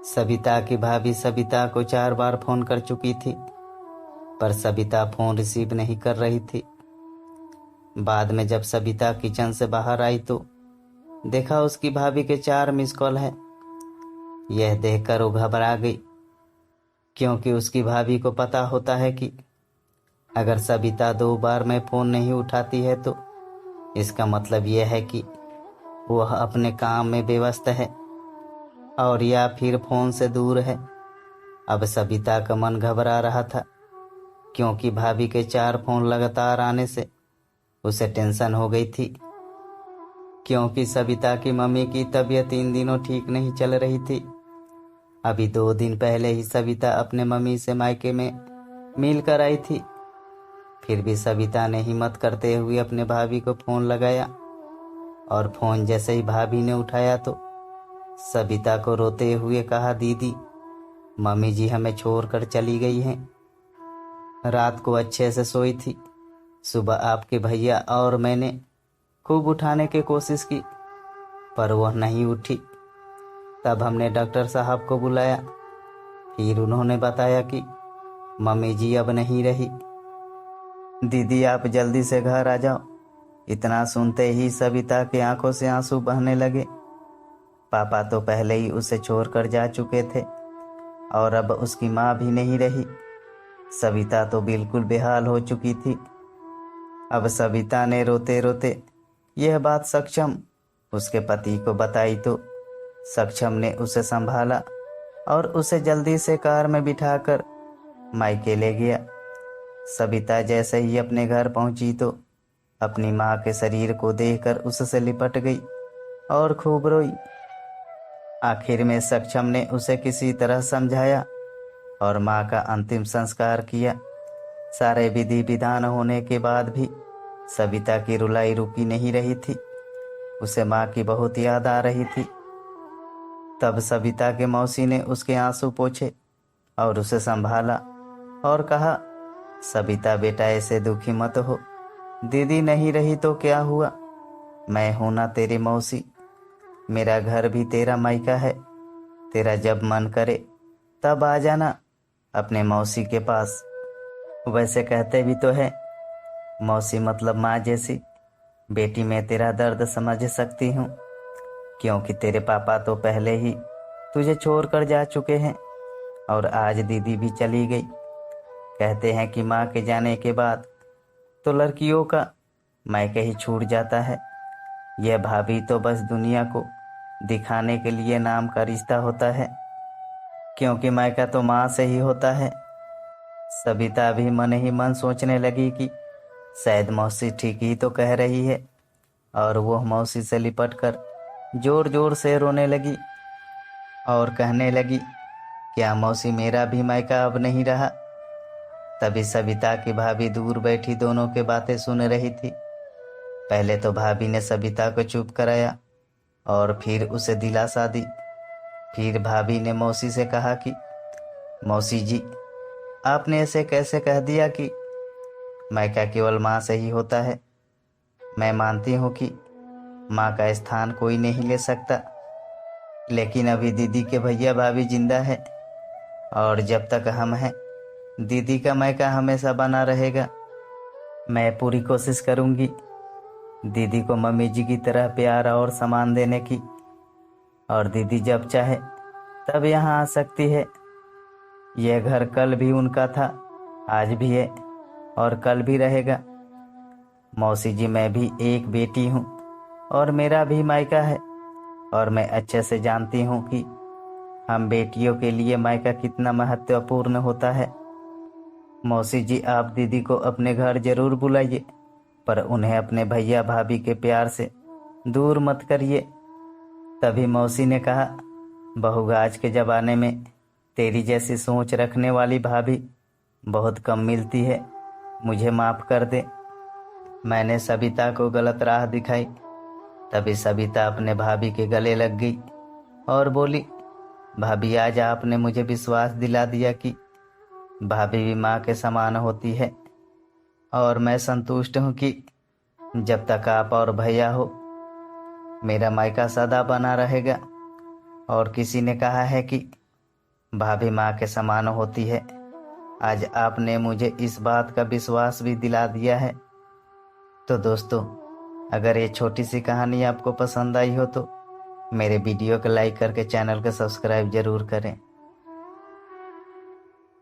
सविता की भाभी सविता को 4 बार फोन कर चुकी थी, पर सविता फोन रिसीव नहीं कर रही थी। बाद में जब सविता किचन से बाहर आई तो देखा उसकी भाभी के 4 मिस कॉल हैं। यह देखकर वो घबरा गई, क्योंकि उसकी भाभी को पता होता है कि अगर सविता 2 बार में फ़ोन नहीं उठाती है तो इसका मतलब यह है कि वह अपने काम में व्यस्त है और या फिर फ़ोन से दूर है। अब सविता का मन घबरा रहा था, क्योंकि भाभी के 4 फ़ोन लगातार आने से उसे टेंशन हो गई थी, क्योंकि सविता की मम्मी की तबीयत इन दिनों ठीक नहीं चल रही थी। अभी 2 दिन पहले ही सविता अपने मम्मी से मायके में मिल कर आई थी। फिर भी सविता ने हिम्मत करते हुए अपने भाभी को फ़ोन लगाया, और फ़ोन जैसे ही भाभी ने उठाया तो सविता को रोते हुए कहा, दीदी, मम्मी जी हमें छोड़कर चली गई हैं। रात को अच्छे से सोई थी। सुबह आपके भैया और मैंने खूब उठाने की कोशिश की, पर वह नहीं उठी। तब हमने डॉक्टर साहब को बुलाया। फिर उन्होंने बताया कि मम्मी जी अब नहीं रही। दीदी, आप जल्दी से घर आ जाओ। इतना सुनते ही सविता की आंखों से आंसू बहने लगे। पापा तो पहले ही उसे छोड़कर जा चुके थे और अब उसकी माँ भी नहीं रही। सविता तो बिल्कुल बेहाल हो चुकी थी। अब सविता ने रोते रोते यह बात सक्षम, उसके पति को बताई तो सक्षम ने उसे संभाला और उसे जल्दी से कार में बिठाकर मायके ले गया। सविता जैसे ही अपने घर पहुंची तो अपनी माँ के शरीर को देखकर उससे लिपट गई और खूब रोई। आखिर में सक्षम ने उसे किसी तरह समझाया और माँ का अंतिम संस्कार किया। सारे विधि विधान होने के बाद भी सविता की रुलाई रुकी नहीं रही थी। उसे माँ की बहुत याद आ रही थी। तब सविता के मौसी ने उसके आंसू पोंछे और उसे संभाला और कहा, सविता बेटा, ऐसे दुखी मत हो। दीदी नहीं रही तो क्या हुआ, मैं हूं ना तेरी मौसी। मेरा घर भी तेरा मायका है। तेरा जब मन करे तब आ जाना अपने मौसी के पास। वैसे कहते भी तो है, मौसी मतलब माँ जैसी। बेटी, मैं तेरा दर्द समझ सकती हूँ, क्योंकि तेरे पापा तो पहले ही तुझे छोड़कर जा चुके हैं और आज दीदी भी चली गई। कहते हैं कि माँ के जाने के बाद तो लड़कियों का मायके ही छूट जाता है। यह भाभी तो बस दुनिया को दिखाने के लिए नाम का रिश्ता होता है, क्योंकि मायका तो माँ से ही होता है। सविता भी मन ही मन सोचने लगी कि शायद मौसी ठीक ही तो कह रही है, और वह मौसी से लिपटकर जोर जोर से रोने लगी और कहने लगी, क्या मौसी, मेरा भी मायका अब नहीं रहा। तभी सविता की भाभी दूर बैठी दोनों की बातें सुन रही थी। पहले तो भाभी ने सविता को चुप कराया और फिर उसे दिलासा दी। फिर भाभी ने मौसी से कहा कि मौसी जी, आपने ऐसे कैसे कह दिया कि मायका केवल माँ से ही होता है। मैं मानती हूँ कि माँ का स्थान कोई नहीं ले सकता, लेकिन अभी दीदी के भैया भाभी जिंदा है और जब तक हम हैं दीदी का मायका हमेशा बना रहेगा। मैं पूरी कोशिश करूँगी दीदी को मम्मी जी की तरह प्यार और सम्मान देने की, और दीदी जब चाहे तब यहाँ आ सकती है। यह घर कल भी उनका था, आज भी है और कल भी रहेगा। मौसी जी, मैं भी एक बेटी हूँ और मेरा भी मायका है, और मैं अच्छे से जानती हूँ कि हम बेटियों के लिए मायका कितना महत्वपूर्ण होता है। मौसी जी, आप दीदी को अपने घर जरूर बुलाइए, पर उन्हें अपने भैया भाभी के प्यार से दूर मत करिए। तभी मौसी ने कहा, बहू, आज के ज़माने में तेरी जैसी सोच रखने वाली भाभी बहुत कम मिलती है। मुझे माफ़ कर दे, मैंने सविता को गलत राह दिखाई। तभी सविता अपने भाभी के गले लग गई और बोली, भाभी, आज आपने मुझे विश्वास दिला दिया कि भाभी भी माँ के समान होती है, और मैं संतुष्ट हूँ कि जब तक आप और भैया हो मेरा मायका सदा बना रहेगा। और किसी ने कहा है कि भाभी माँ के समान होती है। आज आपने मुझे इस बात का विश्वास भी दिला दिया है। तो दोस्तों, अगर ये छोटी सी कहानी आपको पसंद आई हो तो मेरे वीडियो को लाइक करके चैनल को सब्सक्राइब जरूर करें।